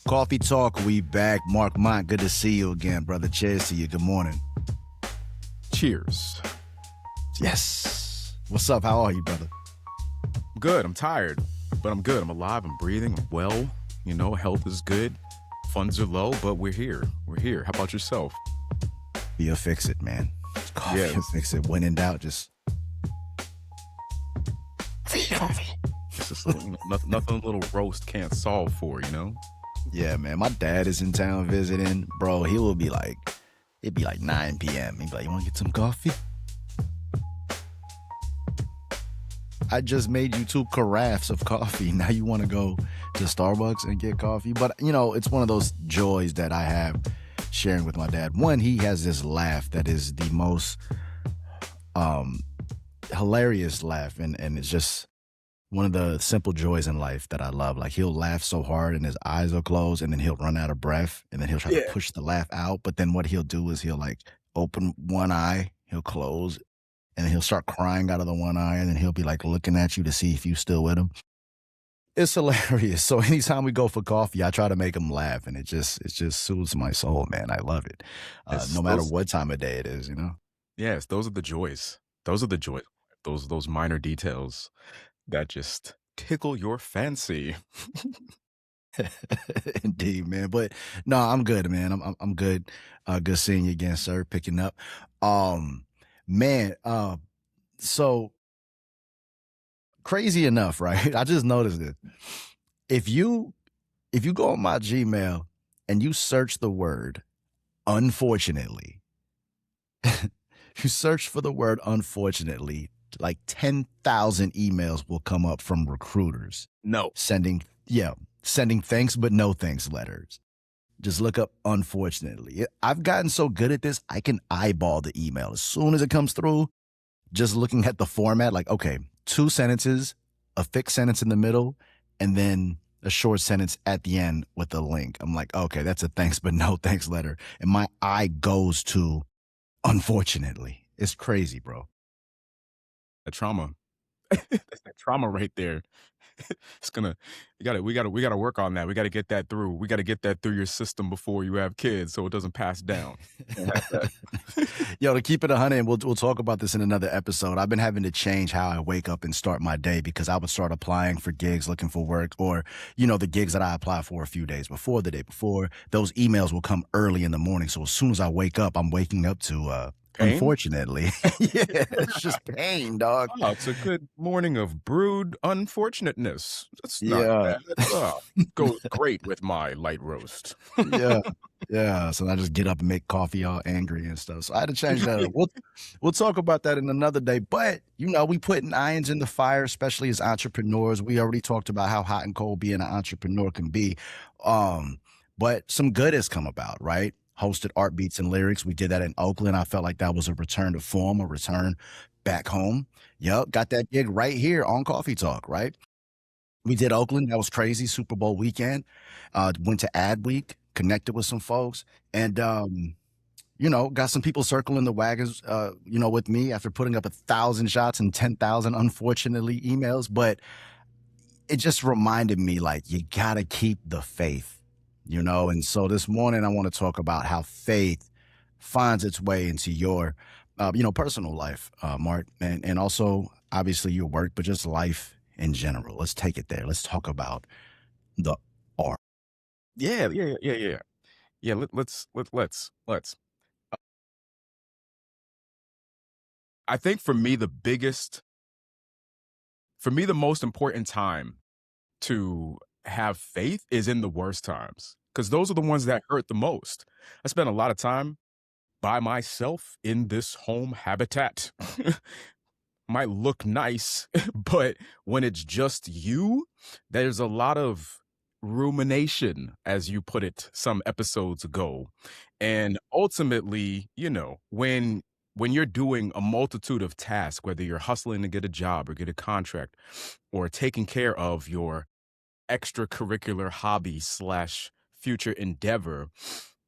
Coffee Talk, we back. Mark Mont, good to see you again, brother. Cheers to you. Good morning. Cheers. Yes. What's up? How are you, brother? Good. I'm tired, but I'm good. I'm alive. I'm breathing. I'm well. You know, health is good. Funds are low, but we're here. We're here. How about yourself? You'll fix it, man. Coffee will fix it. When in doubt, just coffee. It's just nothing a little roast can't solve for, you know? Yeah, man. My dad is in town visiting. Bro, he will be like, it'd be like 9 p.m. He'd be like, you want to get some coffee? I just made you 2 carafes of coffee. Now you want to go to Starbucks and get coffee? But, you know, it's one of those joys that I have sharing with my dad. One, he has this laugh that is the most hilarious laugh. And it's just one of the simple joys in life that I love. Like, he'll laugh so hard and his eyes will close and then he'll run out of breath and then he'll try to push the laugh out. But then what he'll do is he'll like open one eye, he'll close, and then he'll start crying out of the one eye, and then he'll be like looking at you to see if you still with him. It's hilarious. So anytime we go for coffee, I try to make him laugh, and it just soothes my soul, man. I love it. No matter what time of day it is, you know? Yes, those are the joys. Those are the joys. Those minor details that just tickle your fancy. Indeed, man. But no, I'm good, man. I'm good. Good seeing you again, sir. Picking up. Man, so crazy enough, right? I just noticed it. If you go on my Gmail and you search the word unfortunately, you search for the word unfortunately, like 10,000 emails will come up from recruiters. No. Sending thanks but no thanks letters. Just look up unfortunately. I've gotten so good at this, I can eyeball the email. As soon as it comes through, just looking at the format, like, okay, 2 sentences, a fixed sentence in the middle, and then a short sentence at the end with a link. I'm like, okay, that's a thanks but no thanks letter. And my eye goes to unfortunately. It's crazy, bro. The trauma. That's that trauma right there. It's gonna, we gotta work on that. We gotta get that through. We gotta get that through your system before you have kids, so it doesn't pass down. Yo, to keep it 100, and we'll talk about this in another episode. I've been having to change how I wake up and start my day, because I would start applying for gigs, looking for work, or, you know, the gigs that I apply for a few days before, the day before, those emails will come early in the morning. So as soon as I wake up, I'm waking up to Pain? Unfortunately. Yeah, it's just pain, dog. Oh, it's a good morning of brewed unfortunateness. That's not bad. Goes great with my light roast. Yeah. So I just get up and make coffee all angry and stuff. So I had to change that up. We'll talk about that in another day. But, you know, we putting irons in the fire, especially as entrepreneurs. We already talked about how hot and cold being an entrepreneur can be. But some good has come about, right? Hosted Art Beats and Lyrics. We did that in Oakland. I felt like that was a return to form, a return back home. Yep, got that gig right here on Coffee Talk, right? We did Oakland. That was crazy. Super Bowl weekend. Went to Ad Week, connected with some folks, and you know, got some people circling the wagons, you know, with me after putting up 1,000 shots and 10,000, unfortunately, emails. But it just reminded me, like, you gotta keep the faith. You know, and so this morning I want to talk about how faith finds its way into your, you know, personal life, Mark, and also obviously your work, but just life in general. Let's take it there. Let's talk about the art. Yeah. Let's. I think for me, the most important time to have faith is in the worst times, because those are the ones that hurt the most. I spent a lot of time by myself in this home habitat. Might look nice, but when it's just you, there's a lot of rumination, as you put it some episodes ago. And ultimately, you know, when you're doing a multitude of tasks, whether you're hustling to get a job or get a contract or taking care of your extracurricular hobby / future endeavor,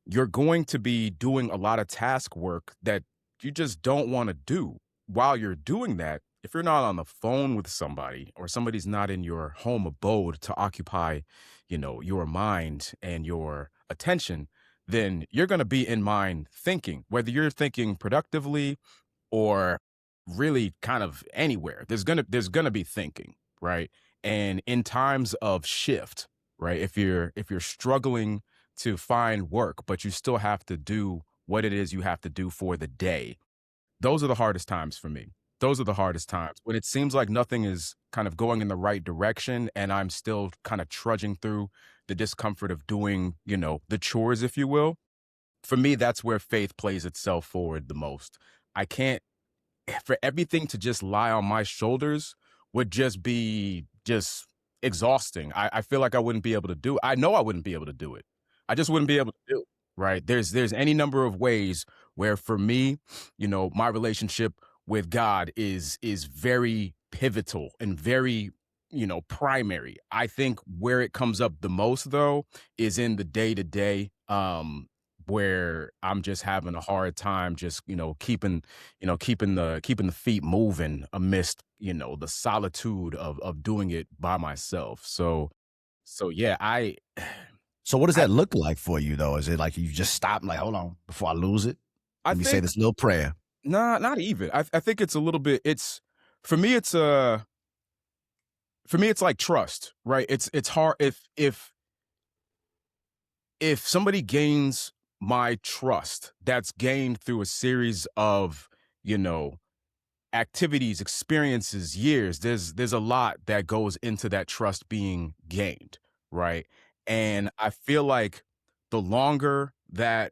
you're going to be doing a lot of task work that you just don't want to do. While you're doing that, if you're not on the phone with somebody or somebody's not in your home abode to occupy, your mind and your attention, then you're going to be in mind thinking, whether you're thinking productively or really kind of anywhere. There's going to be thinking, right? And in times of shift, right? If you're struggling to find work, but you still have to do what it is you have to do for the day, those are the hardest times for me. Those are the hardest times when it seems like nothing is kind of going in the right direction and I'm still kind of trudging through the discomfort of doing, the chores, if you will. For me, that's where faith plays itself forward the most. I can't, for everything to just lie on my shoulders would just be just exhausting. I feel like I wouldn't be able to do it. I know I wouldn't be able to do it. I just wouldn't be able to do it. Right. There's any number of ways where for me, my relationship with God is very pivotal and very, primary. I think where it comes up the most though is in the day to day, where I'm just having a hard time just, keeping the feet moving amidst, the solitude of doing it by myself. So yeah, So what does I that look like for you though? Is it like you just stop and like, hold on, before I lose it? I Let me say think this little prayer. nah, not even. I think it's a little bit. It's for me. It's like trust, right? It's hard if somebody gains my trust, that's gained through a series of you know activities, experiences, years. There's a lot that goes into that trust being gained, right? And I feel like the longer that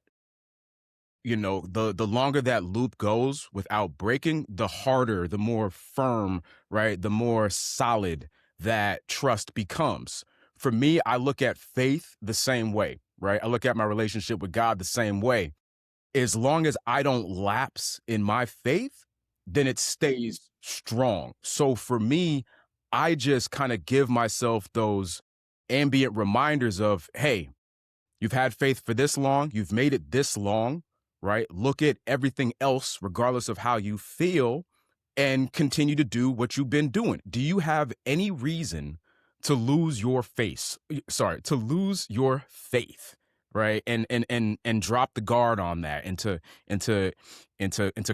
the longer that loop goes without breaking, the harder, the more firm, right, the more solid that trust becomes. For me, I look at faith the same way, right? I look at my relationship with God the same way. As long as I don't lapse in my faith, then it stays strong. So for me, I just kind of give myself those ambient reminders of, hey, you've had faith for this long. You've made it this long, right? Look at everything else, regardless of how you feel, and continue to do what you've been doing. Do you have any reason to lose your face? Sorry, to lose your faith, right? And drop the guard on that, and to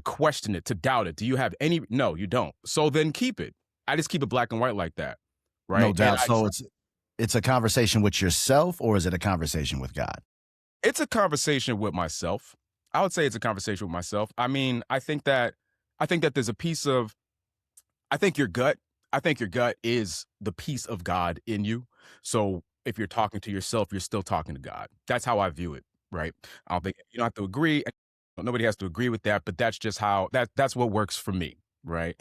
question it, to doubt it. Do you have any? No, you don't. So then keep it. I just keep it black and white like that, No right? And doubt. So it's a conversation with yourself, or is it a conversation with God? it's a conversation with myself. I would say it's a conversation with myself. I mean, I think that there's a piece of I think your gut I think your gut is the piece of God in you. So if you're talking to yourself, you're still talking to God. That's how I view it, right? I don't think you don't have to agree. Nobody has to agree with that, but that's just how that's what works for me, right?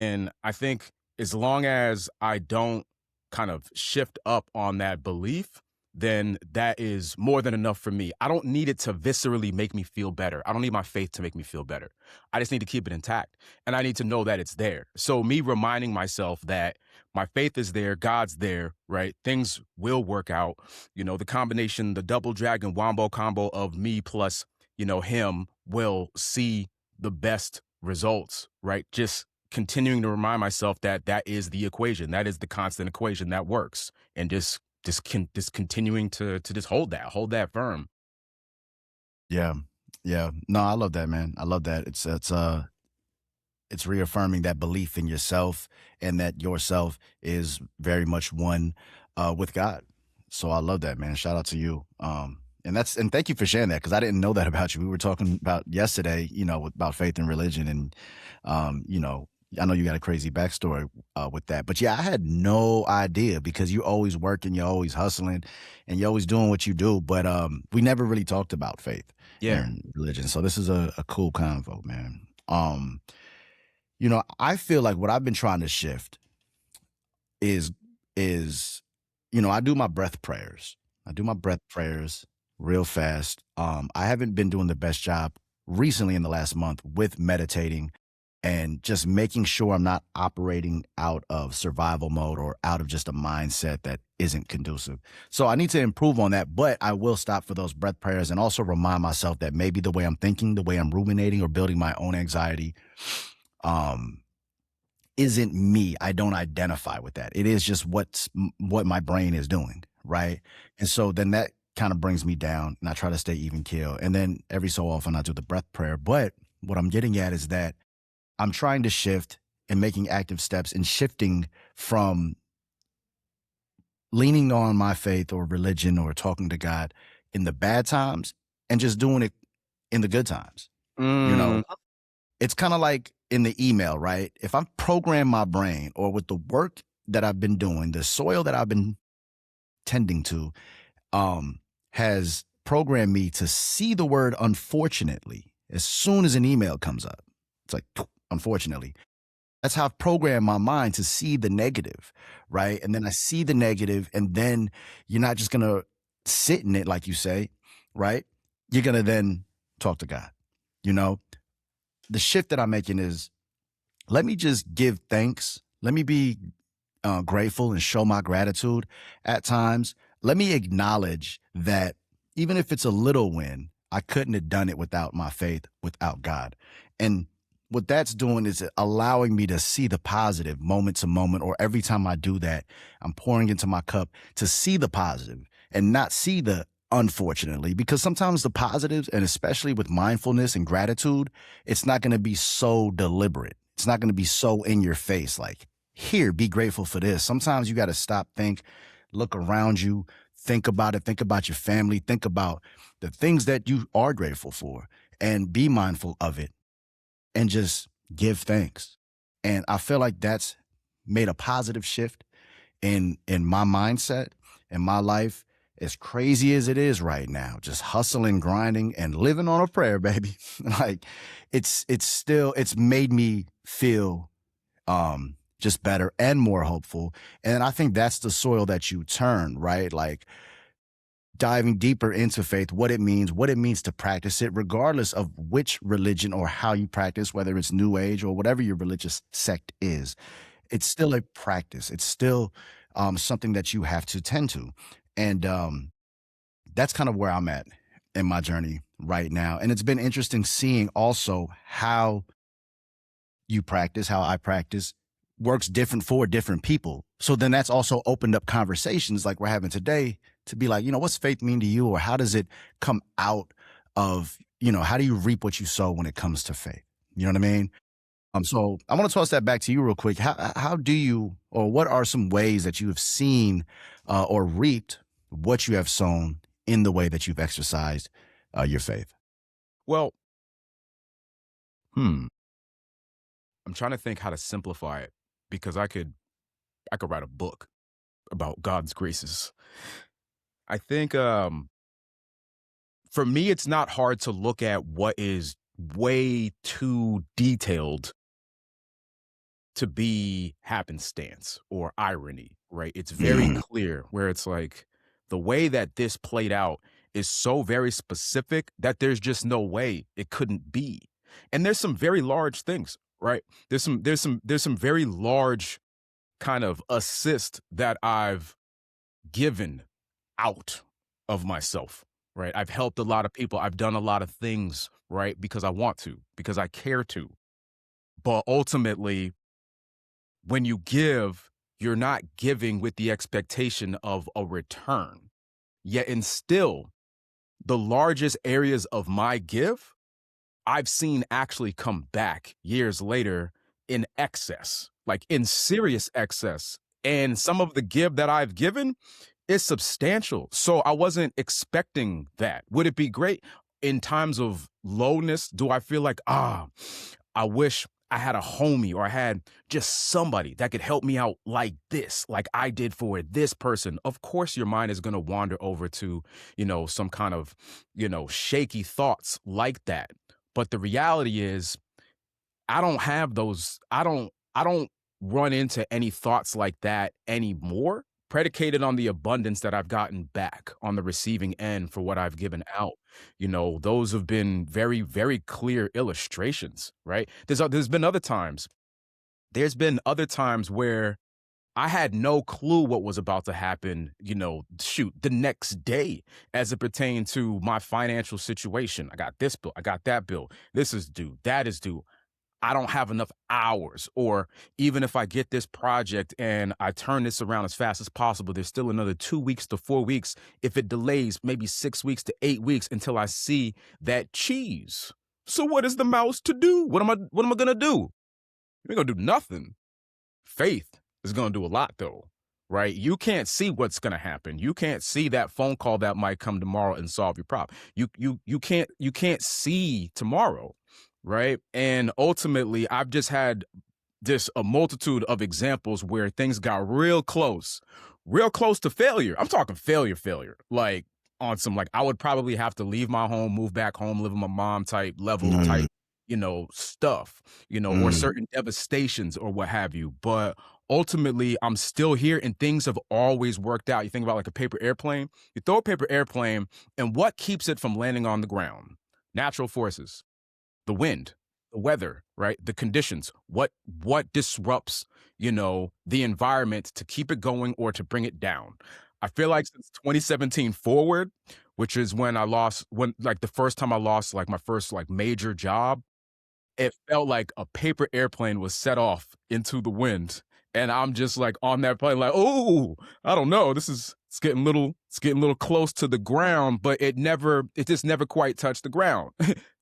And I think as long as I don't kind of shift up on that belief, then that is more than enough for me. I don't need it to viscerally make me feel better. I don't need my faith to make me feel better. I just need to keep it intact. And I need to know that it's there. So me reminding myself that my faith is there, God's there, right? Things will work out. The combination, the double dragon wombo combo of me plus, him will see the best results, right? Just continuing to remind myself that that is the equation, that is the constant equation that works, and just continuing to just hold that firm. Yeah. Yeah. No, I love that, man. I love that. It's reaffirming that belief in yourself and that yourself is very much one with God. So I love that, man. Shout out to you. And thank you for sharing that because I didn't know that about you. We were talking about yesterday, about faith and religion, and I know you got a crazy backstory with that. But yeah, I had no idea because you're always working, you're always hustling, and you're always doing what you do. But we never really talked about faith Yeah. and religion. So this is a cool convo, man. I feel like what I've been trying to shift is is I do my breath prayers. I do my breath prayers real fast. I haven't been doing the best job recently in the last month with meditating and just making sure I'm not operating out of survival mode or out of just a mindset that isn't conducive. So I need to improve on that, but I will stop for those breath prayers and also remind myself that maybe the way I'm thinking, the way I'm ruminating or building my own anxiety, um, isn't me. I don't identify with that. It is just what my brain is doing, right? And so then that kind of brings me down, and I try to stay even keel. And then every so often I do the breath prayer. But what I'm getting at is that I'm trying to shift and making active steps and shifting from leaning on my faith or religion or talking to God in the bad times and just doing it in the good times. You know, Mm, it's kind of like in the email, right? If I program my brain or with the work that I've been doing, the soil that I've been tending to, um, has programmed me to see the word unfortunately as soon as an email comes up. It's like, unfortunately. That's how I've programmed my mind to see the negative, right? And then I see the negative, and then you're not just gonna sit in it, like you say, right? You're gonna then talk to God. You know, the shift that I'm making is let me just give thanks. Let me be grateful and show my gratitude at times. Let me acknowledge that even if it's a little win, I couldn't have done it without my faith, without God. And what that's doing is allowing me to see the positive moment to moment, or every time I do that, I'm pouring into my cup to see the positive and not see the unfortunately, because sometimes the positives, and especially with mindfulness and gratitude, it's not going to be so deliberate. It's not going to be so in your face, like, here, be grateful for this. Sometimes you got to stop, think, look around you, think about it, think about your family, think about the things that you are grateful for, and be mindful of it and just give thanks. And I feel like that's made a positive shift in my mindset and my life. As crazy as it is right now, just hustling, grinding, and living on a prayer, baby. Like it's made me feel just better and more hopeful. And I think that's the soil that you turn, right? Like diving deeper into faith, what it means to practice it, regardless of which religion or how you practice, whether it's New Age or whatever your religious sect is. It's still a practice. It's still something that you have to tend to. And that's kind of where I'm at in my journey right now. And it's been interesting seeing also how you practice, how I practice works different for different people. So then that's also opened up conversations like we're having today to be like, what's faith mean to you? Or how does it come out of, how do you reap what you sow when it comes to faith? You know what I mean? So I want to toss that back to you real quick. How do you, or what are some ways that you have seen or reaped what you have sown in the way that you've exercised your faith? well, hmm. I'm trying to think how to simplify it because I could write a book about God's graces. I think for me it's not hard to look at what is way too detailed to be happenstance or irony, right? It's very Mm. clear where it's like the way that this played out is so very specific that there's just no way it couldn't be. And there's some very large things, right? There's some very large kind of assist that I've given out of myself, right? I've helped a lot of people. I've done a lot of things, right? Because I want to, because I care to. But ultimately, when you give, you're not giving with the expectation of a return. Yet, and still, the largest areas of my give, I've seen actually come back years later in excess, like in serious excess. And some of the give that I've given is substantial. So I wasn't expecting that. Would it be great in times of lowness? Do I feel like, I wish I had a homie or I had just somebody that could help me out like this, like I did for this person? Of course, your mind is going to wander over to, some kind of, shaky thoughts like that. But the reality is, I don't have those. I don't run into any thoughts like that anymore, predicated on the abundance that I've gotten back on the receiving end for what I've given out. Those have been very, very clear illustrations, right? There's been other times where I had no clue what was about to happen, shoot, the next day as it pertained to my financial situation. I got this bill, I got that bill. This is due, that is due. I don't have enough hours, or even if I get this project and I turn this around as fast as possible, there's still another 2 weeks to 4 weeks. If it delays, maybe 6 weeks to 8 weeks until I see that cheese. So what is the mouse to do? What am I gonna do? You're gonna do nothing. Faith is gonna do a lot though, right? You can't see what's gonna happen. You can't see that phone call that might come tomorrow and solve your problem. You can't see tomorrow, right? And ultimately, I've just had this a multitude of examples where things got real close to failure. I'm talking failure, like on some like I would probably have to leave my home, move back home, live with my mom type level Mm, type, stuff, or mm. certain devastations or what have you. But ultimately, I'm still here and things have always worked out. You think about like a paper airplane, you throw a paper airplane, and what keeps it from landing on the ground? Natural forces, the wind, the weather, right? The conditions. What disrupts, the environment to keep it going or to bring it down? I feel like since 2017 forward, which is when like the first time I lost like my first like major job, it felt like a paper airplane was set off into the wind, and I'm just, like, on that plane like, "Ooh, I don't know, it's getting a little close to the ground," but it just never quite touched the ground.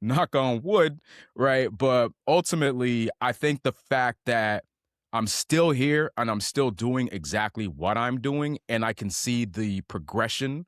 Knock on wood, right? But ultimately, I think the fact that I'm still here and I'm still doing exactly what I'm doing, and I can see the progression,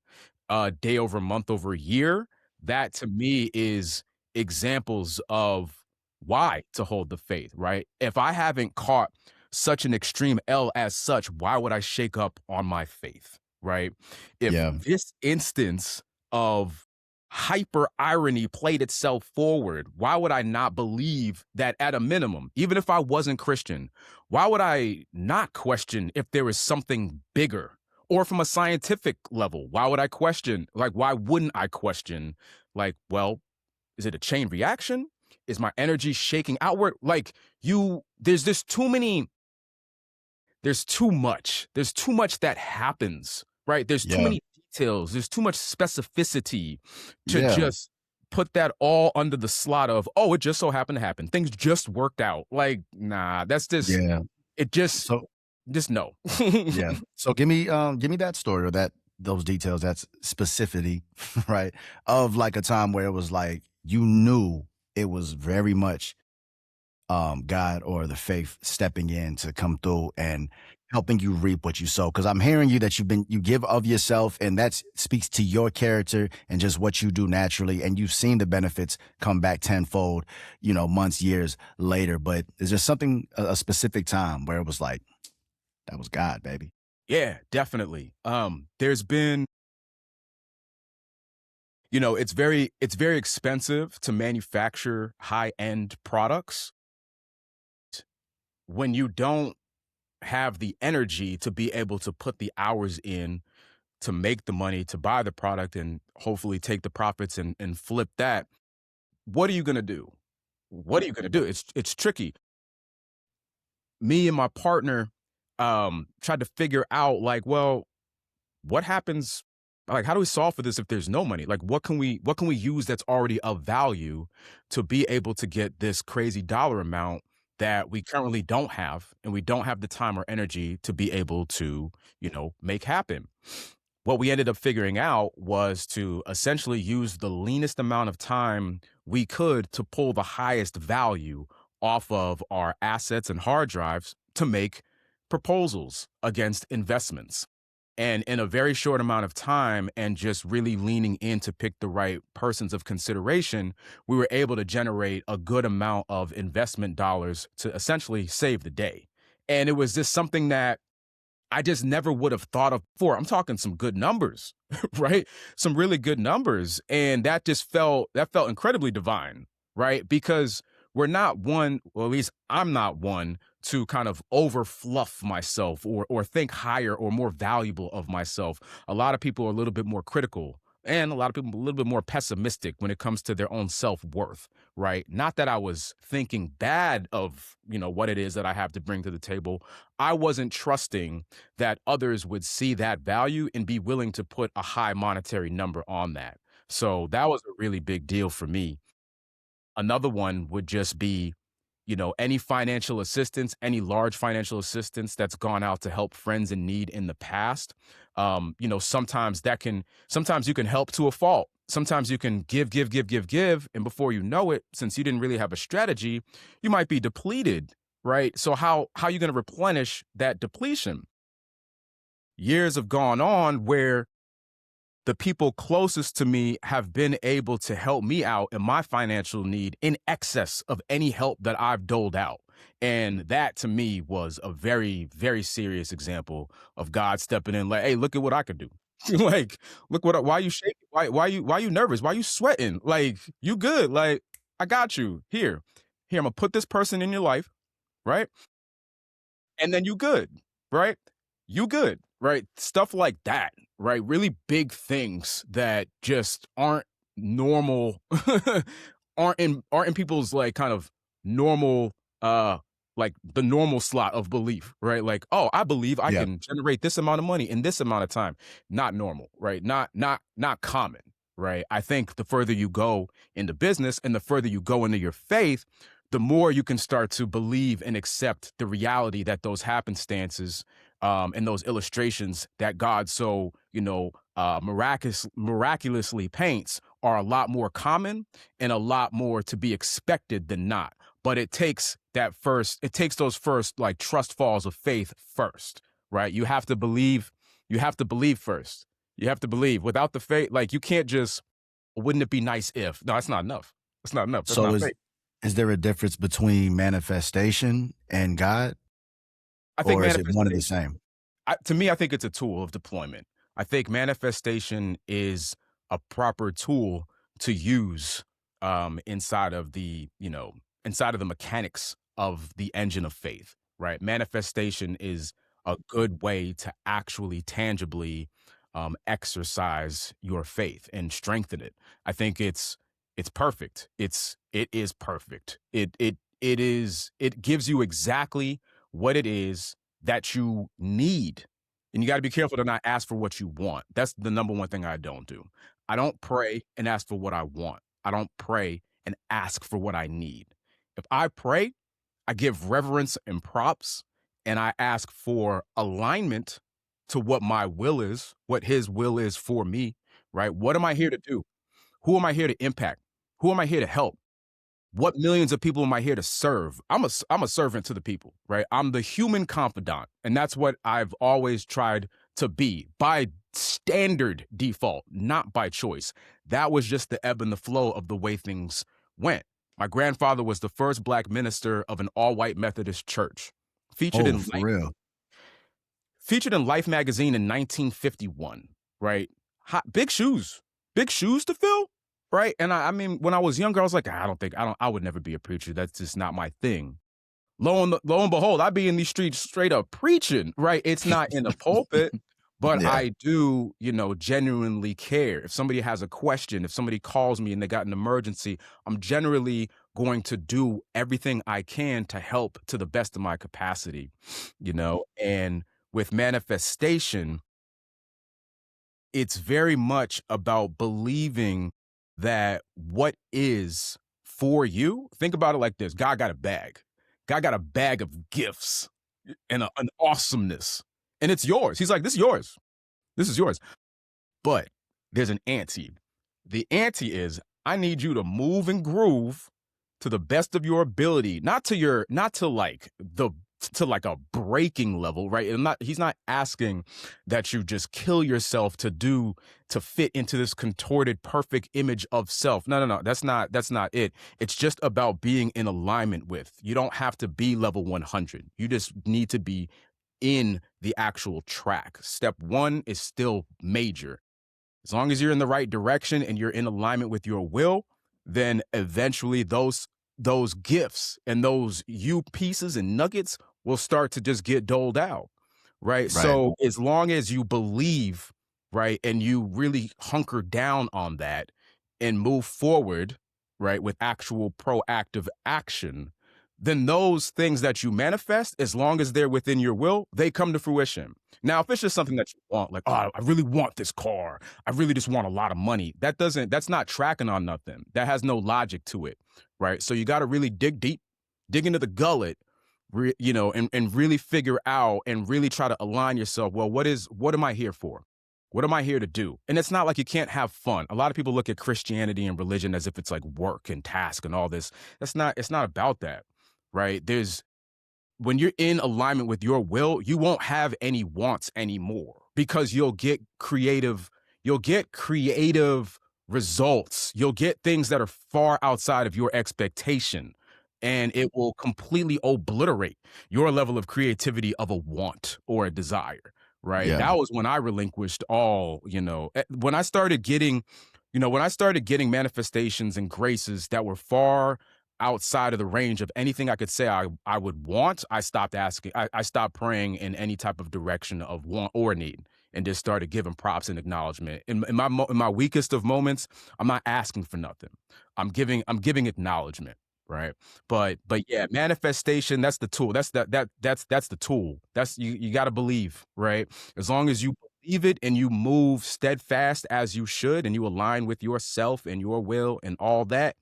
day over month over year, that to me is examples of why to hold the faith, right? If I haven't caught such an extreme L as such, why would I shake up on my faith, right? If Yeah. this instance of hyper irony played itself forward, why would I not believe that at a minimum, even if I wasn't Christian, why would I not question if there is something bigger? Or from a scientific level, why would I question? Like, why wouldn't I question? Like, well, is it a chain reaction? Is my energy shaking outward? Like there's just too many, there's too much. There's too much that happens, right? There's too Yeah. many details. There's too much specificity to Yeah. just put that all under the slot of, oh, it just so happened to happen. Things just worked out. Like, nah, that's just, Yeah. it So just no. yeah. So give me that story or those details, that's specificity, right? Of like a time where it was like you knew it was very much God or the faith stepping in to come through and helping you reap what you sow. Because I'm hearing you that you give of yourself, and that speaks to your character and just what you do naturally. And you've seen the benefits come back tenfold, months, years later. But is there something a specific time where it was like that was God, baby? Yeah, definitely. There's been, it's very expensive to manufacture high-end products when you don't have the energy to be able to put the hours in to make the money to buy the product and hopefully take the profits and flip that. What are you going to do? What are you going to do? It's tricky. Me and my partner tried to figure out like, well, what happens, like how do we solve for this if there's no money? Like what can we use that's already of value to be able to get this crazy dollar amount that we currently don't have, and we don't have the time or energy to be able to, make happen. What we ended up figuring out was to essentially use the leanest amount of time we could to pull the highest value off of our assets and hard drives to make proposals against investments. And in a very short amount of time, and just really leaning in to pick the right persons of consideration, we were able to generate a good amount of investment dollars to essentially save the day. And it was just something that I just never would have thought of before. I'm talking some good numbers, right? Some really good numbers. And that felt incredibly divine, right? Because we're not one, or at least I'm not one to kind of over fluff myself or think higher or more valuable of myself. A lot of people are a little bit more critical, and a lot of people a little bit more pessimistic when it comes to their own self-worth, right? Not that I was thinking bad of, what it is that I have to bring to the table. I wasn't trusting that others would see that value and be willing to put a high monetary number on that. So that was a really big deal for me. Another one would just be, any financial assistance, any large financial assistance that's gone out to help friends in need in the past. Sometimes you can help to a fault. Sometimes you can give, and before you know it, since you didn't really have a strategy, you might be depleted, right? So how are you going to replenish that depletion? Years have gone on where the people closest to me have been able to help me out in my financial need in excess of any help that I've doled out. And that to me was a very, very serious example of God stepping in like, hey, look at what I could do. Like, look why you shaking? Why you nervous? Why you sweating? Like, you good. Like, I got you. Here, I'm gonna put this person in your life, right? And then you good, right? You good, right? Stuff like that, right? Really big things that just aren't normal, aren't in people's like kind of normal, like the normal slot of belief, right? Like, oh, I believe I Yeah. can generate this amount of money in this amount of time. Not normal, right? Not common, right? I think the further you go into business and the further you go into your faith, the more you can start to believe and accept the reality that those happenstances and those illustrations that God so, miraculously paints are a lot more common and a lot more to be expected than not. But it takes those first like trust falls of faith first, right? You have to believe first. You have to believe. Without the faith, like you can't just, wouldn't it be nice if? No, that's not enough. That's not enough. That's So not faith. is there a difference between manifestation and God, I think or is it one and the manifestation, same? to me, I think it's a tool of deployment. I think manifestation is a proper tool to use inside of inside of the mechanics of the engine of faith, right? Manifestation is a good way to actually tangibly exercise your faith and strengthen it. I think it's perfect. It is perfect. It gives you exactly what it is that you need. And you got to be careful to not ask for what you want. That's the number one thing I don't do. I don't pray and ask for what I want. I don't pray and ask for what I need. If I pray, I give reverence and props, and I ask for alignment to what my will is, what his will is for me, right? What am I here to do? Who am I here to impact? Who am I here to help? What millions of people am I here to serve? I'm a servant to the people, right? I'm the human confidant, and that's what I've always tried to be by standard default, not by choice. That was just the ebb and the flow of the way things went. My grandfather was the first black minister of an all-white Methodist church, featured Oh, in for real? featured in Life magazine in 1951, right? Big shoes to fill, right? And I mean, when I was younger, I was like, I would never be a preacher. That's just not my thing. Lo and behold, I be in these streets straight up preaching, right? It's not in the pulpit, but Yeah. I do, genuinely care. If somebody has a question, if somebody calls me and they got an emergency, I'm generally going to do everything I can to help to the best of my capacity, and with manifestation, it's very much about believing that what is for you. Think about it like this. God got a bag. God got a bag of gifts and an awesomeness, and it's yours. He's like, this is yours. This is yours. But there's an ante. The ante is, I need you to move and groove to the best of your ability, not to like a breaking level, right? And he's not asking that you just kill yourself to fit into this contorted perfect image of self. No. That's not it. It's just about being in alignment with. You don't have to be level 100. You just need to be in the actual track. Step 1 is still major. As long as you're in the right direction and you're in alignment with your will, then eventually those gifts and those you pieces and nuggets will start to just get doled out, right? Right. So as long as you believe, right, and you really hunker down on that and move forward, right, with actual proactive action, then those things that you manifest, as long as they're within your will, they come to fruition. Now, if it's just something that you want, like, oh, I really want this car, I really just want a lot of money, that's not tracking on nothing. That has no logic to it, right? So you got to really dig deep, dig into the gullet, you know, and really figure out and really try to align yourself. Well, what am I here for? What am I here to do? And it's not like you can't have fun. A lot of people look at Christianity and religion as if it's like work and task and all this. It's not about that, right? There's when you're in alignment with your will, you won't have any wants anymore because you'll get creative results. You'll get things that are far outside of your expectation, and it will completely obliterate your level of creativity of a want or a desire, right? Yeah. That was when I relinquished all, you know, when I started getting, you know, when I started getting manifestations and graces that were far outside of the range of anything I could say I would want, I stopped asking. I stopped praying in any type of direction of want or need, and just started giving props and acknowledgement. In my weakest of moments, I'm not asking for nothing. I'm giving acknowledgement, right? But yeah, manifestation, that's the tool. That's the tool. That's you got to believe, right? As long as you believe it and you move steadfast as you should, and you align with yourself and your will and all that,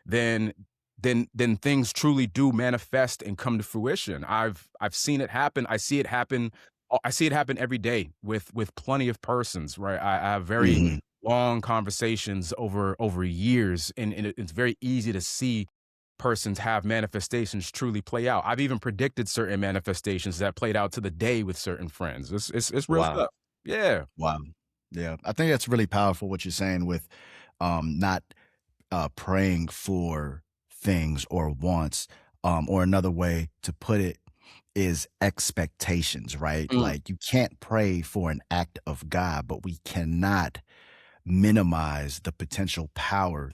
then then things truly do manifest and come to fruition. I've seen it happen. I see it happen every day with plenty of persons, right? I have very Mhm. long conversations over years, and it's very easy to see persons have manifestations truly play out. I've even predicted certain manifestations that played out to the day with certain friends. It's real Wow. stuff. Yeah. Wow. Yeah. I think that's really powerful what you're saying with not praying for things or wants. Or another way to put it is expectations, right? Mm, Like you can't pray for an act of God, but we cannot minimize the potential power,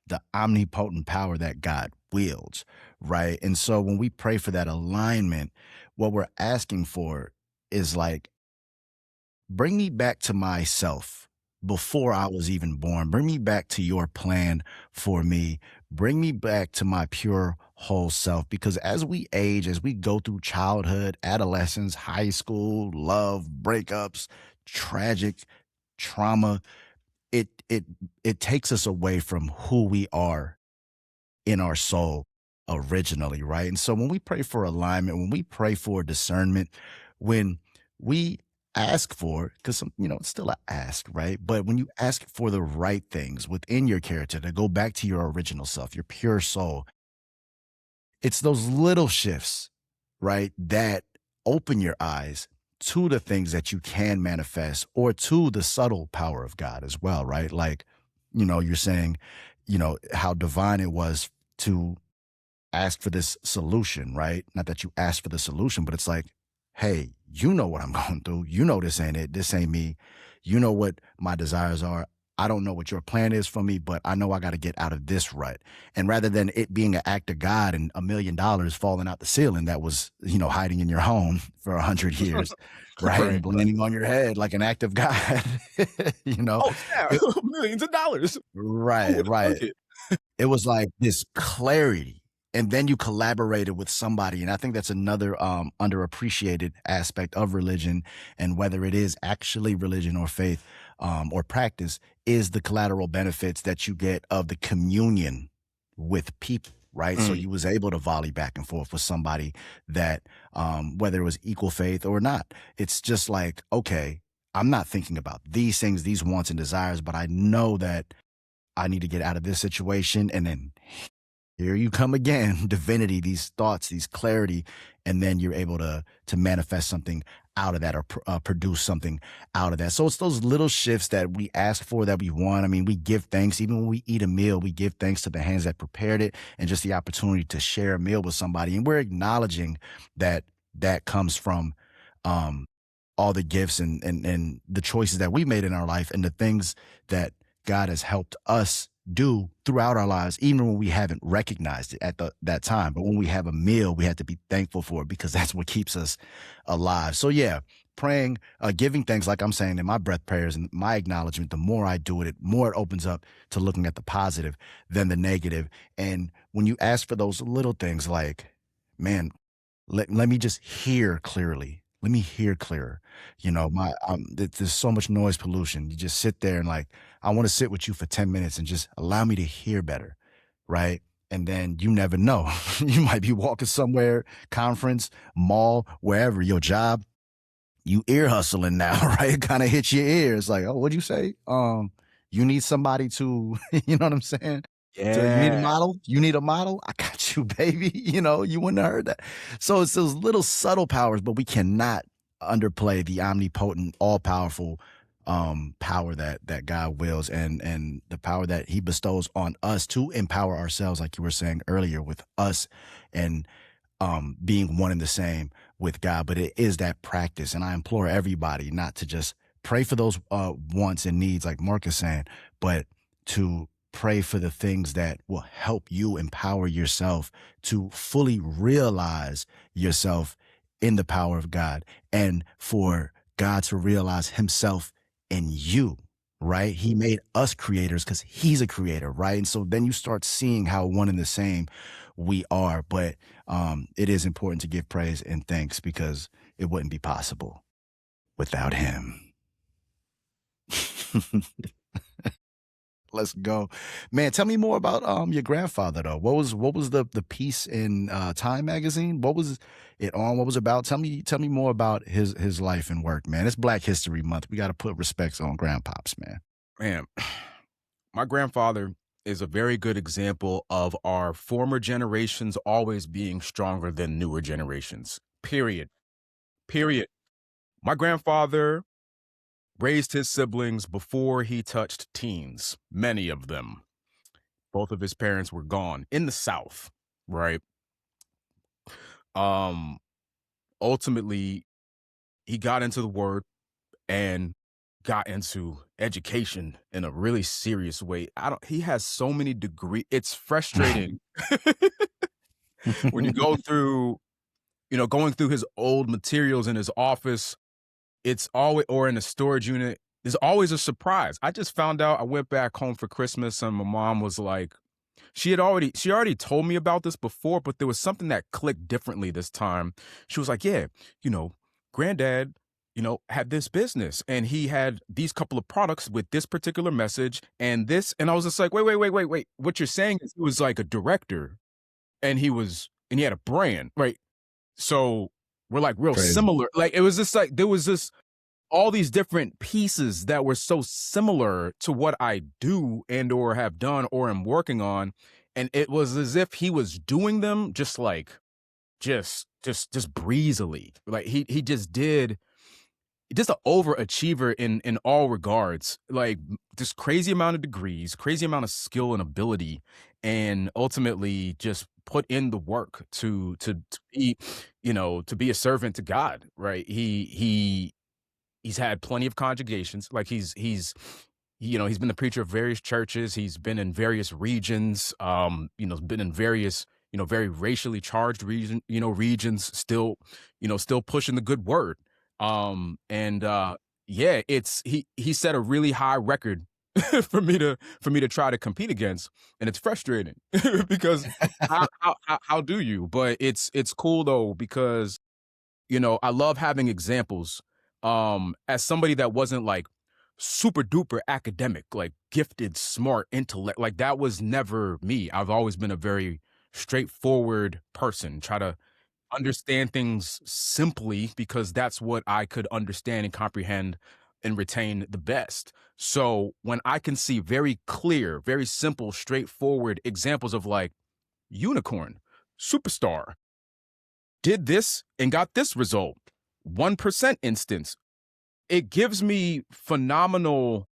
the omnipotent power that God wields, right? And so when we pray for that alignment, what we're asking for is like, bring me back to myself before I was even born. Bring me back to your plan for me. Bring me back to my pure whole self. Because as we age, as we go through childhood, adolescence, high school, love, breakups, tragic trauma, it it it takes us away from who we are in our soul originally, right? And so when we pray for alignment, when we pray for discernment, when we ask for, because it's still a ask, right? But when you ask for the right things within your character to go back to your original self, your pure soul, it's those little shifts, right, that open your eyes to the things that you can manifest or to the subtle power of God as well, right? Like, you're saying, how divine it was to ask for this solution, right? Not that you asked for the solution, but it's like, hey, you know what I'm going through. You know this ain't it. This ain't me. You know what my desires are. I don't know what your plan is for me, but I know I got to get out of this rut. And rather than it being an act of God and $1 million falling out the ceiling that was, hiding in your home for 100 years, right? right. And landing on your head like an act of God, you know, Oh yeah, it, millions of dollars. Who right, would have right. thunk it? It was like this clarity, and then you collaborated with somebody, and I think that's another, underappreciated aspect of religion, and whether it is actually religion or faith, or practice, is the collateral benefits that you get of the communion with people, right? So Mm, you was able to volley back and forth with somebody that, whether it was equal faith or not, it's just like, okay, I'm not thinking about these things, these wants and desires, but I know that I need to get out of this situation. And then here you come again, divinity, these thoughts, these clarity, and then you're able to manifest something out of that or produce something out of that. So it's those little shifts that we ask for, that we want. I mean, we give thanks even when we eat a meal. We give thanks to the hands that prepared it and just the opportunity to share a meal with somebody. And we're acknowledging that that comes from um, all the gifts and the choices that we made in our life and the things that God has helped us do throughout our lives, even when we haven't recognized it at that time. But when we have a meal, we have to be thankful for it because that's what keeps us alive. So yeah, praying, giving thanks, like I'm saying in my breath prayers and my acknowledgement, the more I do it, the more it opens up to looking at the positive than the negative. And when you ask for those little things like, man, let me just hear clearly. Let me hear clearer. There's so much noise pollution. You just sit there and like, I want to sit with you for 10 minutes and just allow me to hear better. Right. And then you never know. You might be walking somewhere, conference, mall, wherever, your job, you ear hustling now, right? It kind of hits your ears like, oh, what'd you say? You need somebody to, you know what I'm saying? So you need a Yeah. model? You need a model? I got you, baby. You wouldn't have heard that. So it's those little subtle powers, but we cannot underplay the omnipotent, all powerful power that God wills and the power that he bestows on us to empower ourselves, like you were saying earlier, with us and being one and the same with God. But it is that practice. And I implore everybody not to just pray for those wants and needs, like Mark is saying, but to pray for the things that will help you empower yourself to fully realize yourself in the power of God and for God to realize himself in you. Right? He made us creators because he's a creator, right? And so then you start seeing how one and the same we are. But it is important to give praise and thanks because it wouldn't be possible without him. Let's go, man. Tell me more about your grandfather though. What was the piece in Time magazine? What was it on? What was it about? Tell me more about his life and work, man. It's Black History Month. We got to put respects on grandpops, man. Man, my grandfather is a very good example of our former generations always being stronger than newer generations. Period. Period. My grandfather raised his siblings before he touched teens, many of them. Both of his parents were gone in the South, right? Um, Ultimately, he got into the word and got into education in a really serious way. He has so many degrees. It's frustrating when you go through, going through his old materials in his office. It's always, or in a storage unit, there's always a surprise. I just found out, I went back home for Christmas and my mom was like, she already told me about this before, but there was something that clicked differently this time. She was like, yeah, granddad, had this business and he had these couple of products with this particular message and this. And I was just like, wait. What you're saying is he was like a director and he had a brand, right? So we're like real Crazy. similar. Like it was just like, there was this, all these different pieces that were so similar to what I do and or have done or am working on. And it was as if he was doing them just like, just breezily. Like he just did, just an overachiever in all regards, like this crazy amount of degrees, crazy amount of skill and ability, and ultimately just put in the work to be, to be a servant to God, right? He's had plenty of conjugations. Like he's been the preacher of various churches. He's been in various regions. Been in various, very racially charged regions. Still pushing the good word. Yeah, he set a really high record for me to try to compete against, and it's frustrating because how do you? But it's cool though because I love having examples. As somebody that wasn't like super duper academic, like gifted, smart, intellect, like that was never me. I've always been a very straightforward person, try to understand things simply because that's what I could understand and comprehend and retain the best. So when I can see very clear, very simple, straightforward examples of like unicorn, superstar, did this and got this result, 1% instance, it gives me phenomenal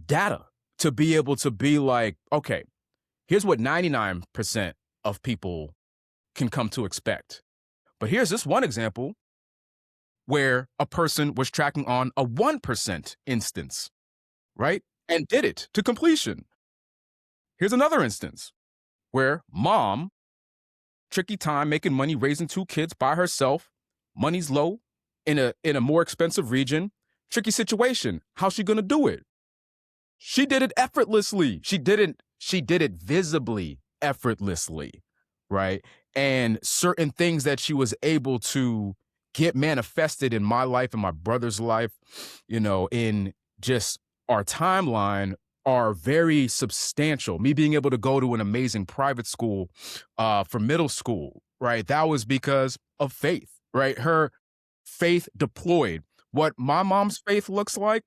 data to be able to be like, okay, here's what 99% of people can come to expect. But here's this one example where a person was tracking on a 1% instance, right? And did it to completion. Here's another instance where mom, tricky time making money, raising 2 kids by herself, money's low in a more expensive region, tricky situation. How's she gonna do it? She did it effortlessly. She did it visibly effortlessly, right? And certain things that she was able to get manifested in my life and my brother's life, in just our timeline, are very substantial. Me being able to go to an amazing private school for middle school, right? That was because of faith, right? Her faith deployed. What my mom's faith looks like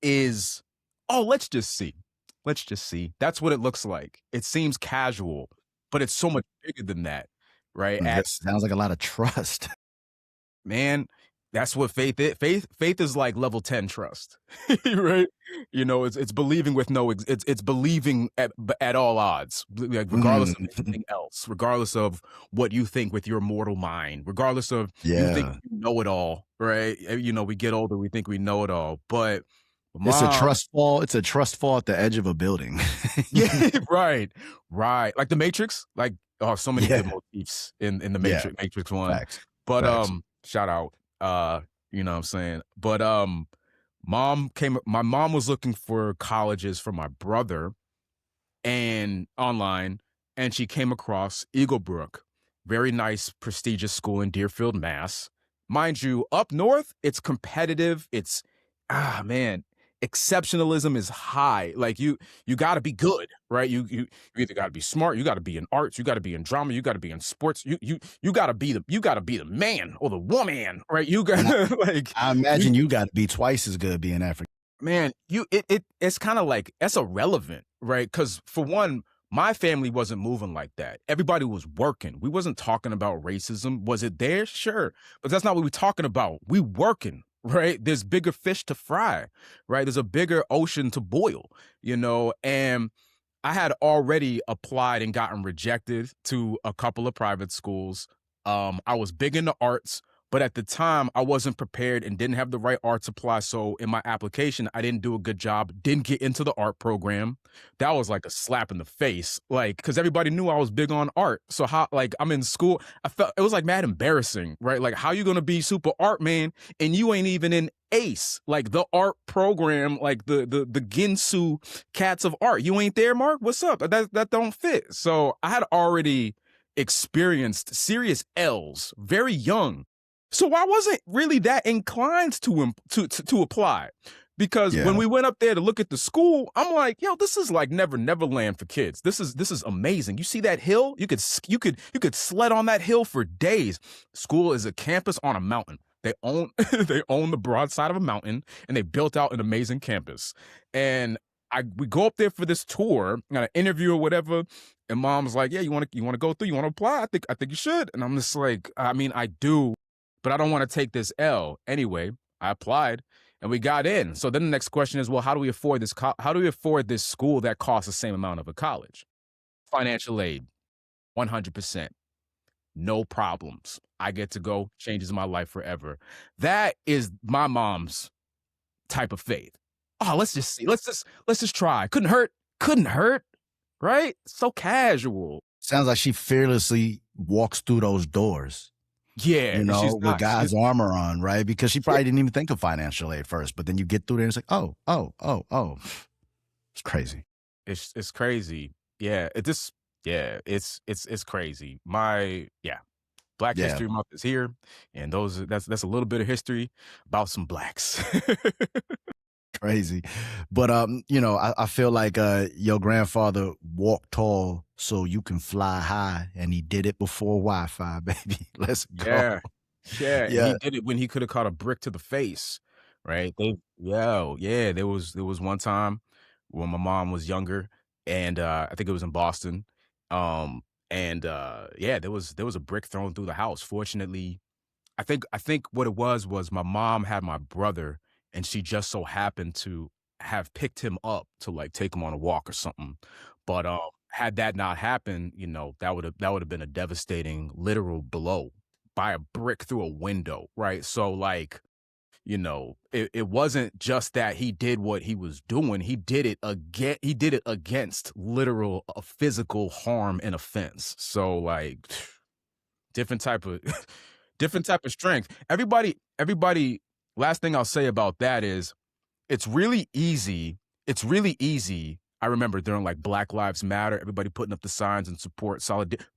is, oh, let's just see. Let's just see. That's what it looks like. It seems casual, but it's so much bigger than that, right? That sounds like a lot of trust. Man, that's what faith is. Faith is like level 10 trust, right? You know, it's believing with no, it's believing at all odds, like regardless of anything else, regardless of what you think with your mortal mind, regardless of you think you know it all, right? You know, we get older, we think we know it all, but it's a trust fall. It's a trust fall at the edge of a building. Yeah, right. Like the Matrix. Like, oh, so many good motifs in the Matrix one. Facts. But Facts. shout out. You know what I'm saying? But my mom was looking for colleges for my brother and online, and she came across Eaglebrook. Very nice, prestigious school in Deerfield, Mass. Mind you, up north, it's competitive. It's man, exceptionalism is high. Like you got to be good, right? You either got to be smart, you got to be in arts, you got to be in drama, you got to be in sports. You got to be the man or the woman, right? You got like I imagine you got to be twice as good being African. Man, it's kind of like that's irrelevant, right? Because for one, my family wasn't moving like that. Everybody was working. We wasn't talking about racism. Was it there? Sure. But that's not what we're talking about. We working, right? There's bigger fish to fry, right? There's a bigger ocean to boil, you know? And I had already applied and gotten rejected to a couple of private schools. I was big into arts, but at the time I wasn't prepared and didn't have the right art supply. So in my application, I didn't do a good job, didn't get into the art program. That was like a slap in the face, like, because everybody knew I was big on art. So how, like, I'm in school, I felt it was like mad embarrassing, right? Like, how you gonna be super art, man, and you ain't even in ACE, like the art program, like the Ginsu Cats of Art. You ain't there, Mark? What's up? That don't fit. So I had already experienced serious L's very young. So I wasn't really that inclined to apply, because when we went up there to look at the school, I'm like, yo, this is like Neverland for kids. This is amazing. You see that hill? You could sled on that hill for days. School is a campus on a mountain. They own they own the broad side of a mountain, and they built out an amazing campus. And we go up there for this tour, got an interview or whatever, and mom's like, yeah, you want to go through? You want to apply? I think you should. And I'm just like, I mean, I do, but I don't want to take this L. Anyway, I applied and we got in. So then the next question is, well, how do we afford this? How do we afford this school that costs the same amount of a college? Financial aid, 100%. No problems. I get to go, changes my life forever. That is my mom's type of faith. Oh, let's just see. Let's just try. Couldn't hurt, right? So casual. Sounds like she fearlessly walks through those doors. Yeah, you know, with God's armor on, right? Because she probably didn't even think of financial aid first, but then you get through there and it's like, oh. It's crazy. It's crazy. Yeah, it's crazy. Black History Month is here, and that's a little bit of history about some blacks. Crazy. But you know, I feel like your grandfather walked tall so you can fly high, and he did it before Wi-Fi, baby. Let's go. Yeah. And he did it when he could have caught a brick to the face, right? There was one time when my mom was younger, and I think it was in Boston. There was a brick thrown through the house. Fortunately, I think what it was my mom had my brother, and she just so happened to have picked him up to like take him on a walk or something. But had that not happened, you know, that would have been a devastating literal blow by a brick through a window, right? So like, you know, it wasn't just that he did what he was doing. He did it against literal physical harm and offense. So like different type of strength. Everybody, last thing I'll say about that is it's really easy. I remember during like Black Lives Matter, everybody putting up the signs and support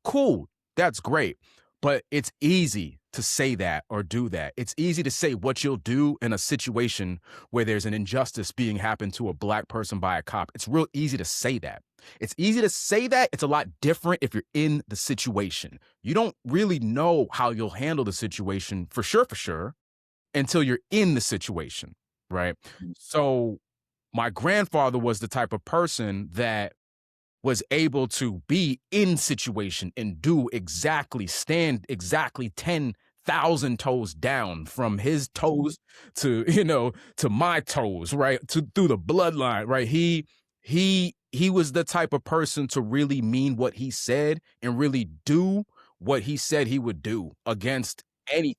cool. That's great. But it's easy to say that or do that. It's easy to say what you'll do in a situation where there's an injustice being happened to a black person by a cop. It's real easy to say that. It's easy to say that. It's a lot different if you're in the situation. You don't really know how you'll handle the situation for sure, until you're in the situation, right? So my grandfather was the type of person that was able to be in situation and do exactly, stand exactly 10,000 toes down from his toes to, to my toes, right? Through the bloodline, right? He was the type of person to really mean what he said and really do what he said he would do against anything,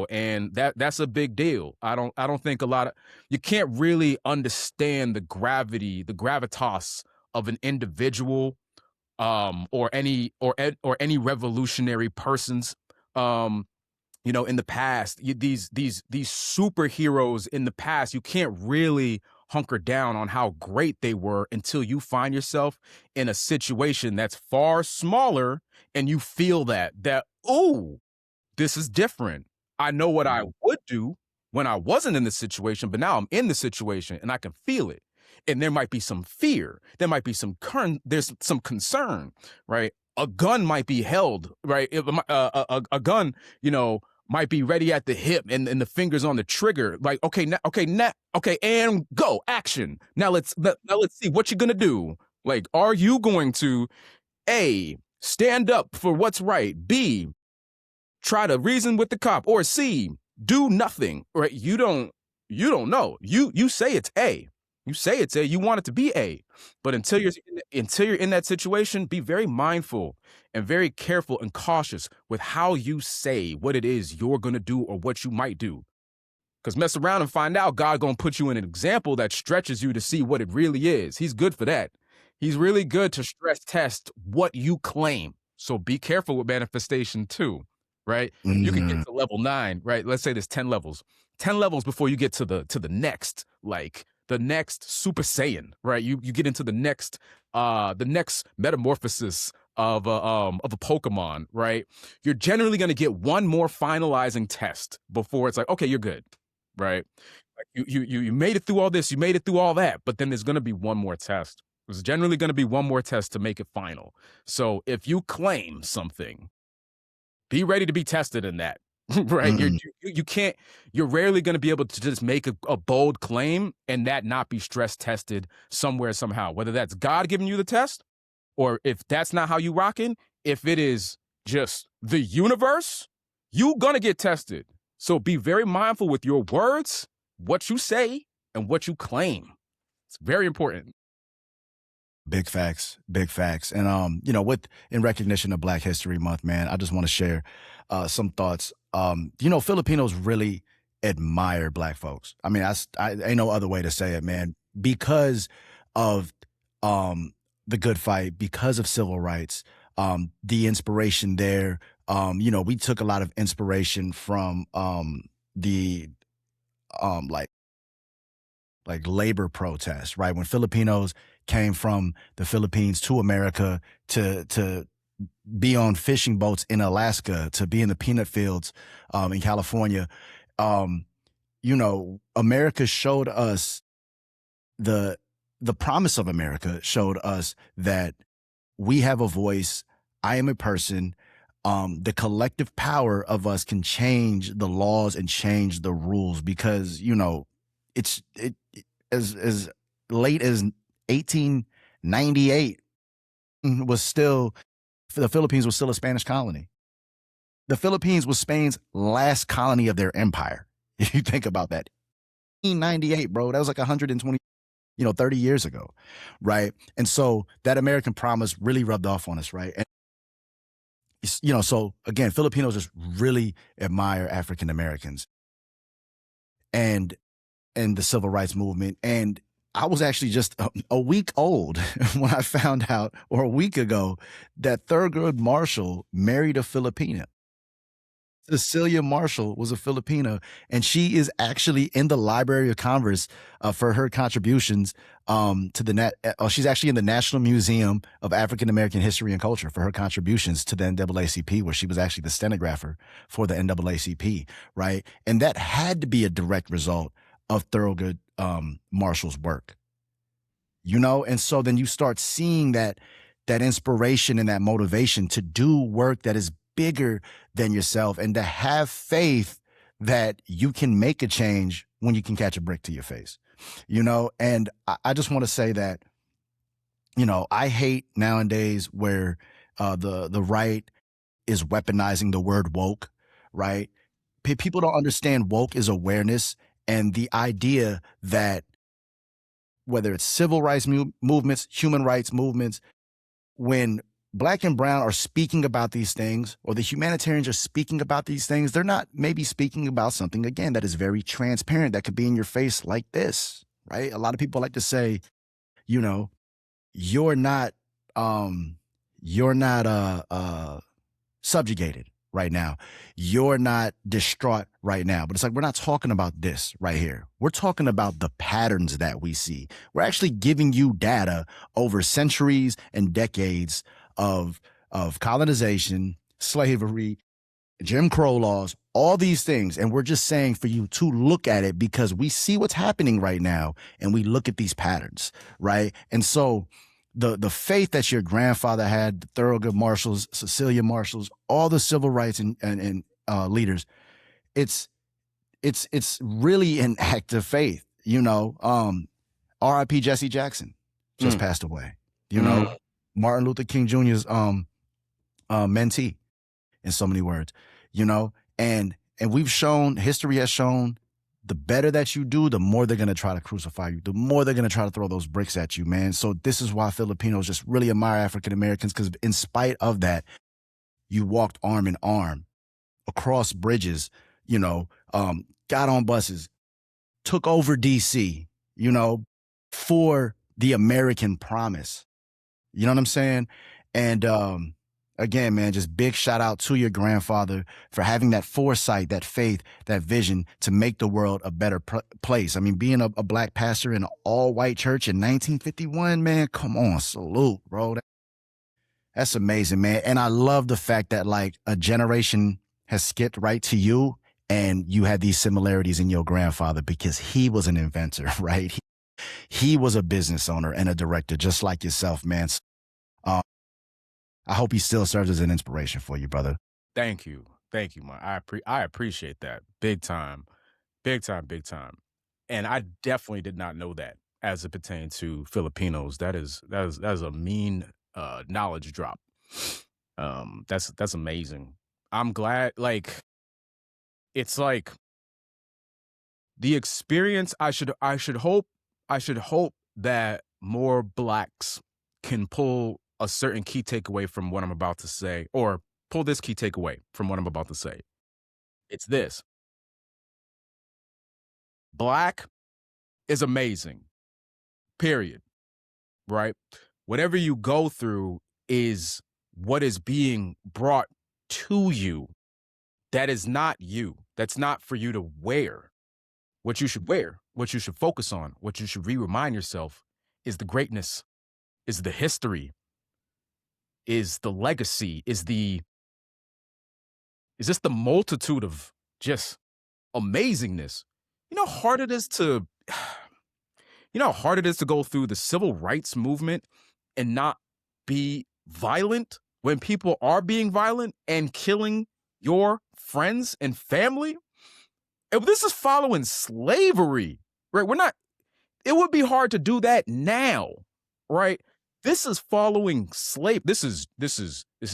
and that's a big deal. I don't think you can't really understand the gravity, the gravitas of an individual, or any revolutionary persons, in the past. These superheroes in the past, you can't really hunker down on how great they were until you find yourself in a situation that's far smaller and you feel that, oh, this is different. I know what I would do when I wasn't in the situation, but now I'm in the situation and I can feel it. And there might be some fear. There might be there's some concern, right? A gun might be held, right? A gun, might be ready at the hip and the fingers on the trigger. Like, okay, and go, action. Now let's see what you're gonna do. Like, are you going to A, stand up for what's right, B, try to reason with the cop, or C, do nothing, right? You don't know. You say it's A. You say it's A. You want it to be A. But until you're in that situation, be very mindful and very careful and cautious with how you say what it is you're going to do or what you might do. Because mess around and find out God going to put you in an example that stretches you to see what it really is. He's good for that. He's really good to stress test what you claim. So be careful with manifestation too. Right? Mm-hmm. You can get to level 9, right? Let's say there's 10 levels. 10 levels before you get to the next, like the next Super Saiyan, right? You get into the next metamorphosis of a Pokemon, right? You're generally going to get one more finalizing test before it's like, okay, you're good, right? Like you made it through all this, you made it through all that, but then there's going to be one more test. There's generally going to be one more test to make it final. So if you claim something, be ready to be tested in that, right? Mm-hmm. You're rarely going to be able to just make a bold claim and that not be stress tested somewhere, somehow, whether that's God giving you the test, or if that's not how you rocking, if it is just the universe, you gonna get tested. So be very mindful with your words, what you say, and what you claim. It's very important. Big facts, big facts. And in recognition of Black History Month, man, I just want to share some thoughts. Filipinos really admire Black folks. I mean, I ain't no other way to say it, man. Because of the good fight, because of civil rights, the inspiration there. We took a lot of inspiration from the like labor protests, right? When Filipinos came from the Philippines to America to be on fishing boats in Alaska, to be in the peanut fields in California, America showed us the promise of America showed us that we have a voice. I am a person. The collective power of us can change the laws and change the rules because, it's as late as 1898 the Philippines was still a Spanish colony. The Philippines was Spain's last colony of their empire. If you think about that, 1898, bro, that was like 120, 30 years ago, right? And so that American promise really rubbed off on us, right? And so again, Filipinos just really admire African Americans and the civil rights movement. And I was actually just a week old when I found out, or a week ago, that Thurgood Marshall married a Filipina. Cecilia Marshall was a Filipino, and she is actually in the Library of Congress for her contributions to the she's actually in the National Museum of African American History and Culture for her contributions to the NAACP, where she was actually the stenographer for the NAACP, right? And that had to be a direct result of Thurgood Marshall's work, you know. And so then you start seeing that inspiration and that motivation to do work that is bigger than yourself, and to have faith that you can make a change when you can catch a brick to your face, you know. And I just want to say that, you know, I hate nowadays where the right is weaponizing the word woke, right? People don't understand woke is awareness, and the idea that whether it's civil rights movements, human rights movements, when Black and brown are speaking about these things, or the humanitarians are speaking about these things, they're not maybe speaking about something, again, that is very transparent, that could be in your face like this, right? A lot of people like to say, you know, you're not subjugated right now. You're not distraught right now. But it's like, we're not talking about this right here. We're talking about the patterns that we see. We're actually giving you data over centuries and decades of colonization, slavery, Jim Crow laws, all these things. And we're just saying for you to look at it, because we see what's happening right now and we look at these patterns, right? And so the faith that your grandfather had, Thurgood Marshalls, Cecilia Marshalls, all the civil rights and leaders, it's really an act of faith, you know. R.I.P. Jesse Jackson just passed away, you know. Martin Luther King Jr.'s mentee, in so many words, you know. And we've shown, history has shown, the better that you do, the more they're going to try to crucify you, the more they're going to try to throw those bricks at you, man. So this is why Filipinos just really admire African Americans, because in spite of that, you walked arm in arm across bridges, you know, got on buses, took over DC, you know, for the American promise. You know what I'm saying? And again, man, just big shout out to your grandfather for having that foresight, that faith, that vision to make the world a better place. I mean, being a Black pastor in an all-white church in 1951, man, come on, salute, bro. That's amazing, man. And I love the fact that, like, a generation has skipped right to you, and you had these similarities in your grandfather, because he was an inventor, right? He was a business owner and a director, just like yourself, man. I hope he still serves as an inspiration for you, brother. Thank you, man. I appreciate that big time, big time, big time. And I definitely did not know that as it pertains to Filipinos. That is a mean knowledge drop. That's amazing. I'm glad. Like, it's like the experience. I should hope that more Blacks can pull a certain key takeaway from what I'm about to say, or pull this key takeaway from what I'm about to say. It's this: Black is amazing, period, right? Whatever you go through is what is being brought to you. That is not you. That's not for you to wear. What you should wear, what you should focus on, what you should remind yourself is the greatness, is the history, is the legacy, is just the multitude of just amazingness. You know how hard it is to go through the civil rights movement and not be violent when people are being violent and killing your friends and family? And this is following slavery, right? It would be hard to do that now, right? This is following slave. This is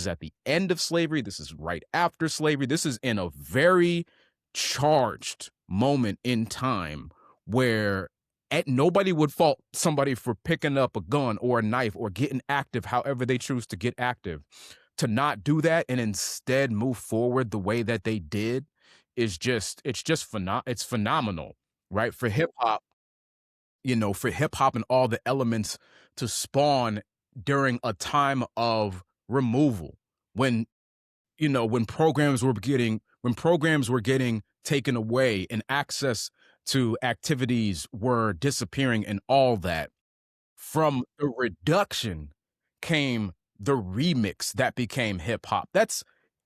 at the end of slavery. This is right after slavery. This is in a very charged moment in time where nobody would fault somebody for picking up a gun or a knife or getting active, however they choose to get active. To not do that and instead move forward the way that they did is it's phenomenal, right? For hip hop, and all the elements to spawn during a time of removal when programs were when programs were getting taken away and access to activities were disappearing and all that, from the reduction came the remix that became hip hop.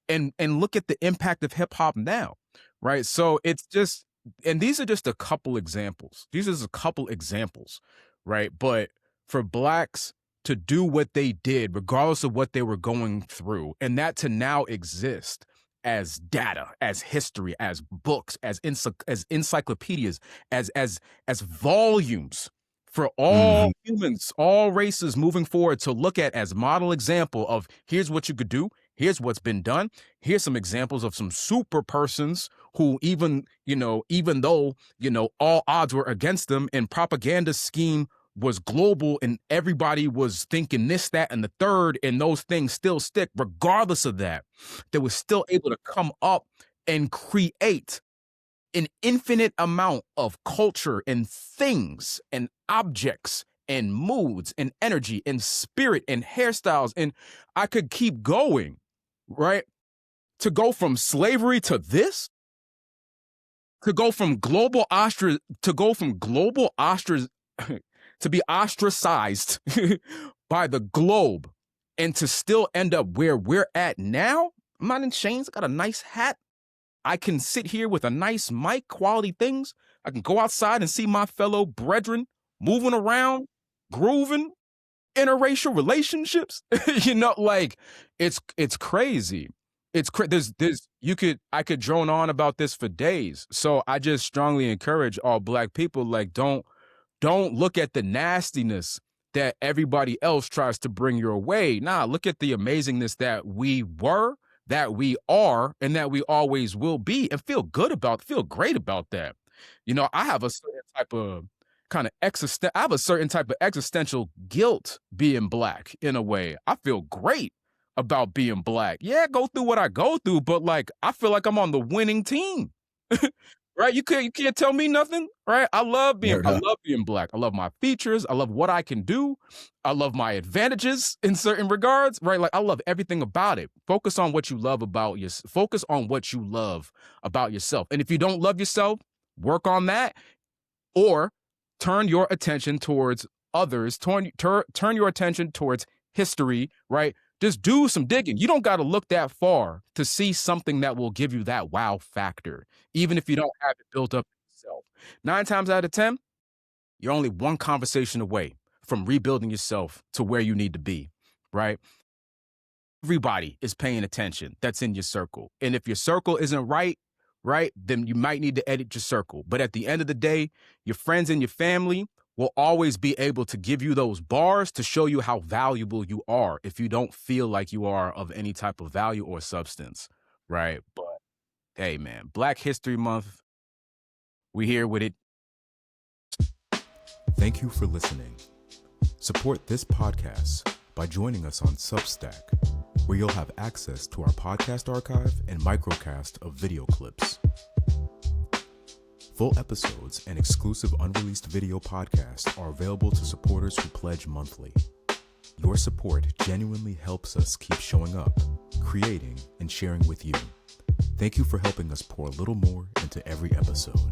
And look at the impact of hip hop now, right? So it's just, and these are just a couple examples. These are just a couple examples, right? But for Blacks to do what they did, regardless of what they were going through, and that to now exist as data, as history, as books, as encyclopedias, as volumes for all humans, all races moving forward to look at as model example of here's what you could do, here's what's been done, here's some examples of some super persons who even though, all odds were against them and propaganda scheme was global and everybody was thinking this, that, and the third, and those things still stick. Regardless of that, they were still able to come up and create an infinite amount of culture and things and objects and moods and energy and spirit and hairstyles. And I could keep going, right? To go from slavery to this, to go from global to be ostracized by the globe and to still end up where we're at now. I'm not in chains. I got a nice hat. I can sit here with a nice mic, quality things. I can go outside and see my fellow brethren moving around, grooving, interracial relationships. It's crazy. I could drone on about this for days. So I just strongly encourage all Black people, don't look at the nastiness that everybody else tries to bring your way. Nah, look at the amazingness that we were, that we are, and that we always will be, and feel great about that. I have a certain type of existential guilt being Black in a way. I feel great about being Black. Yeah, go through what I go through, but I feel like I'm on the winning team. Right? You can't tell me nothing, right? I love being Black. I love my features. I love what I can do. I love my advantages in certain regards, right? I love everything about it. Focus on what you love about yourself. And if you don't love yourself, work on that, or turn your attention towards others. Turn your attention towards history, right? Just do some digging. You don't got to look that far to see something that will give you that wow factor, even if you don't have it built up yourself. 9 times out of 10, you're only one conversation away from rebuilding yourself to where you need to be, right? Everybody is paying attention that's in your circle. And if your circle isn't right, then you might need to edit your circle. But at the end of the day, your friends and your family will always be able to give you those bars to show you how valuable you are if you don't feel like you are of any type of value or substance, right? But hey, man, Black History Month, we here with it. Thank you for listening. Support this podcast by joining us on Substack, where you'll have access to our podcast archive and microcast of video clips. Full episodes and exclusive unreleased video podcasts are available to supporters who pledge monthly. Your support genuinely helps us keep showing up, creating, and sharing with you. Thank you for helping us pour a little more into every episode.